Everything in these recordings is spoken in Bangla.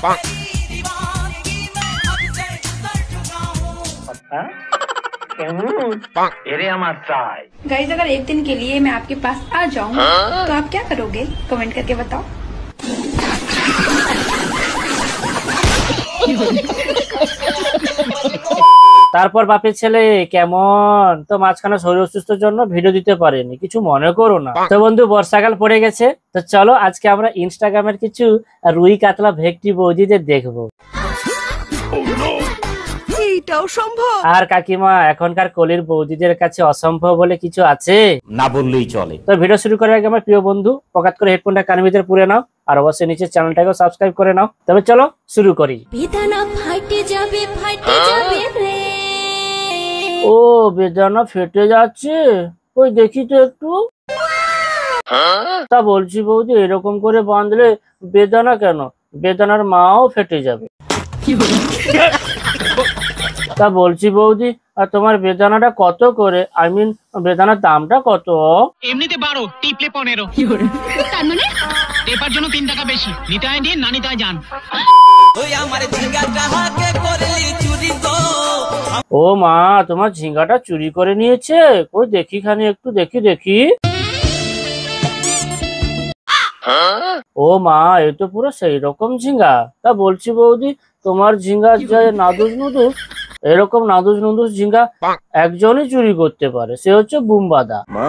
गाइस, अगर एक दिन के लिए मैं आपके पास आ जाऊं तो आप क्या करोगे? कमेंट करके बताओ। তারপর বাপের ছেলে কেমন? তো মাঝখানে শরীর অসুস্থের জন্য ভিডিও দিতে পারেনি, কিছু মনে করো না। তো বন্ধু বর্ষাকাল পড়ে গেছে, তো চলো আজকে আমরা ইনস্টাগ্রামের কিছু রুই কাতলা ভেটকি বৌদিদের দেখবো। আর কাকিমা, এখনকার কলির বৌদিদের কাছে অসম্ভব বলে কিছু আছে না বললেই চলে। তো ভিডিও শুরু করার আগে আমার প্রিয় বন্ধু পকাত করে হেডফোনটা কানের ভিতরে পুরে নাও, আর অবশ্যই নিচে চ্যানেলটাকে সাবস্ক্রাইব করে নাও। তবে চলো শুরু করি। ও বেদানা ফেটে যাচ্ছে, ওই দেখি তো একটু। তা বলছি বৌদি, এরকম করে বাঁধলে বেদানা কেন? বেদানার মাও ফেটে যাবে। তা বলছি বৌদি, আর তোমার বেদানাটা কত করে? আই মিন বেদানার দামটা কত? এমনিতে 12, টিপলে 15। তার মানে টেপার জন্য 3 টাকা বেশি। নিতে হয় দিন, না নিতে হয় যান। ওই আমার ঝিঙ্গাটা হাতে করলি চুরি গো। ও মা, তোমার ঝিঙ্গাটা চুরি করে নিয়েছে? কই দেখি খানি একটু, দেখি। ও মা, এ তো পুরো সেই রকম ঝিঙ্গা। তা বলছি বৌদি, তোমার ঝিঙ্গা যে নাদুস নুদুস, এরকম নাদুস নুদুস ঝিঙ্গা একজনই চুরি করতে পারে, সে হচ্ছে বুম্বাদা। মা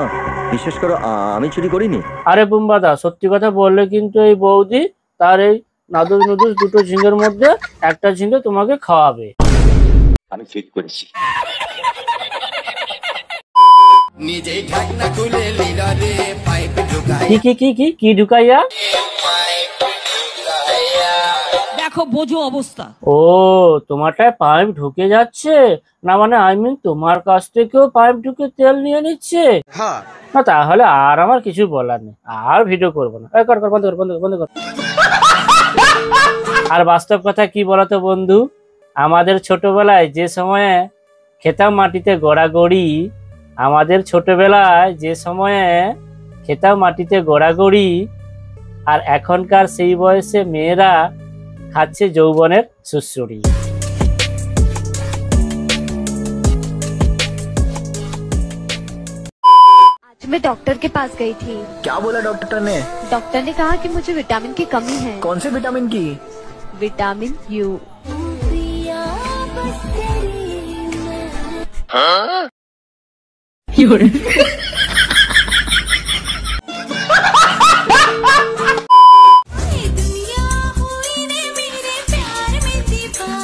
বিশেষ করে আমি চুরি করিনি। আরে বুম্বাদা, সত্যি কথা বললে কিন্তু এই বৌদি তার এই নাদুস নুদুস দুটো ঝিঙ্গের মধ্যে একটা ঝিঙ্গে তোমাকে খাওয়াবে। আমি চেক করেছি। নিজেই ঢাকনা খুলে লিডারে পাইপ ঢুকাই। কি ঢুকাইয়া? দেখো বোঝো অবস্থা। ও, তোমারটায় পাইপ ঢুকে যাচ্ছে না? মানে আই মিন তোমার কাছ থেকেও পাইপ ঢুকে তেল নিয়ে নিচ্ছে? না তাহলে আর আমার কিছু বলার নেই, আর ভিডিও করবো না। বন্ধ কর। আর বাস্তব কথা কি বলতো বন্ধু, আমাদের ছোটবেলায় যে সময়ে খেতাম মাটিতে গড়াগড়ি, আর এখনকার সেই বয়সে মেয়েরা খাচ্ছে যৌবনের সুশ্রুড়ি। आज मैं डॉक्टर के पास गई थी। क्या बोला डॉक्टर ने? डॉक्टर ने कहा कि मुझे विटामिन की कमी है। कौन से विटामिन की? Vitamin you.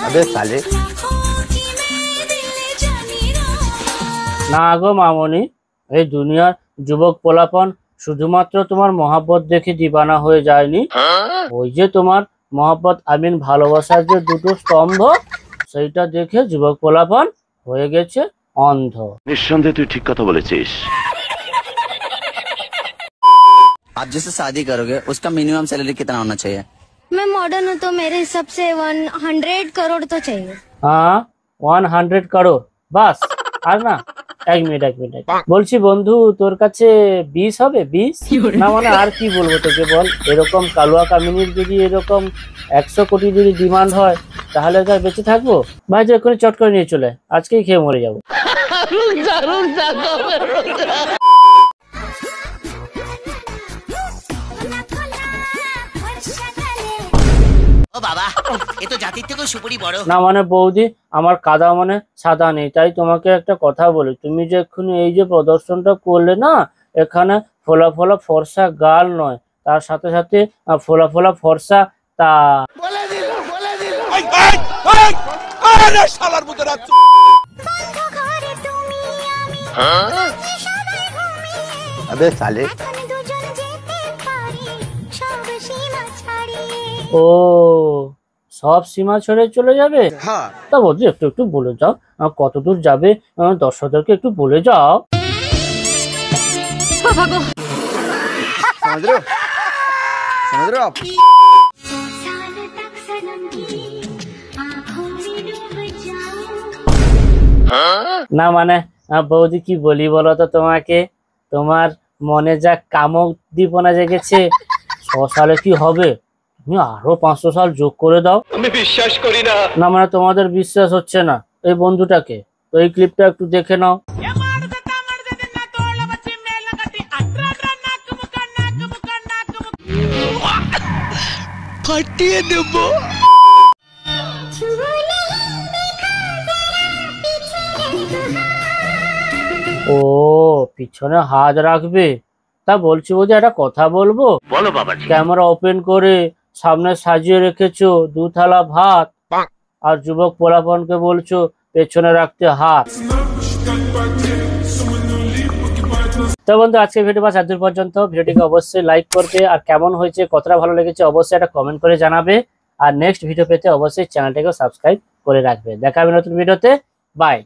अबे साले। না গো মামনি, এই দুনিয়ার যুবক পোলাপন শুধুমাত্র তোমার মহাব্বত দেখে দিবানা হয়ে যায়নি। ওই যে তোমার মহাব্বত আই মিন ভালোবাসার যে দুটো স্তম্ভ, সেইটা দেখে যুবক পোলাপন হয়ে গেছে অন্ধ। নিঃসন্দেহে তুই ঠিক কথা বলেছিস। आप जिससे शादी करोगे उसका मिनिमम सैलरी कितना होना चाहिए? मैं मॉडर्न हूँ तो मेरे हिसाब से 100 करोड़ तो चाहिए। हाँ, 100 करोड़ বাস? আর না, এক মিনিট। বলছি বন্ধু, তোর কাছে 20 হবে? 20 না মানে আর কি বলবো তোকে বল। এরকম কালুয়া কামিনীর যদি এরকম 100 কোটি যদি ডিমান্ড হয়, তাহলে তার বেঁচে থাকবো? ভাই যে এক্ষুনি চট করে নিয়ে চলে, আজকেই খেয়ে মরে যাবো। না মানে বৌদি, আমার কাদা মানে সাদা নেই, তাই তোমাকে একটা কথা বলি। তুমি যে এক্ষুনি এই যে প্রদর্শনটা করলে না, এখানে ফোলা ফর্সা গাল নয়, তার সাথে সাথে ফোলা ফর্সা তা। अबे साले। ও, সব সীমা ছেড়ে চলে যাবে? তা বলছি একটু বলে যাও কত দূর যাবে, দর্শকদেরকে একটু বলে যাও। समझ रहे हो आप? না মানে বৌদি কি বলি বলো তো তোমাকে, তোমার মনে যা কামক দীপনা জেগেছে, 6 সালে কি হবে তুমি আরো 500 সাল যোগ করে দাও। আমি বিশ্বাস করি না। না মানে তোমাদের বিশ্বাস হচ্ছে না এই বন্ধুটাকে, তো এই ক্লিপটা একটু দেখে নাও। ফাটিয়ে দেব। ও পিছনে হাত রাখবে, তা বলছি যে একটা কথা বলবো। বলো বাবাজি। ক্যামেরা ওপেন করে সামনে সাজিয়ে রেখেছো 2 থালা ভাত, আর যুবক পোলাপনকে বলছো পেছনে রাখতে হাত। তো বন্ধু আজকে ভিডিও বাস এত পর্যন্ত। ভিডিওটিকে অবশ্যই লাইক করবে, আর কেমন হয়েছে কতটা ভালো লেগেছে অবশ্যই একটা কমেন্ট করে জানাবে, আর নেক্সট ভিডিও পেতে অবশ্যই চ্যানেলটাকে সাবস্ক্রাইব করে রাখবে। দেখা হবে নতুন ভিডিওতে। বাই।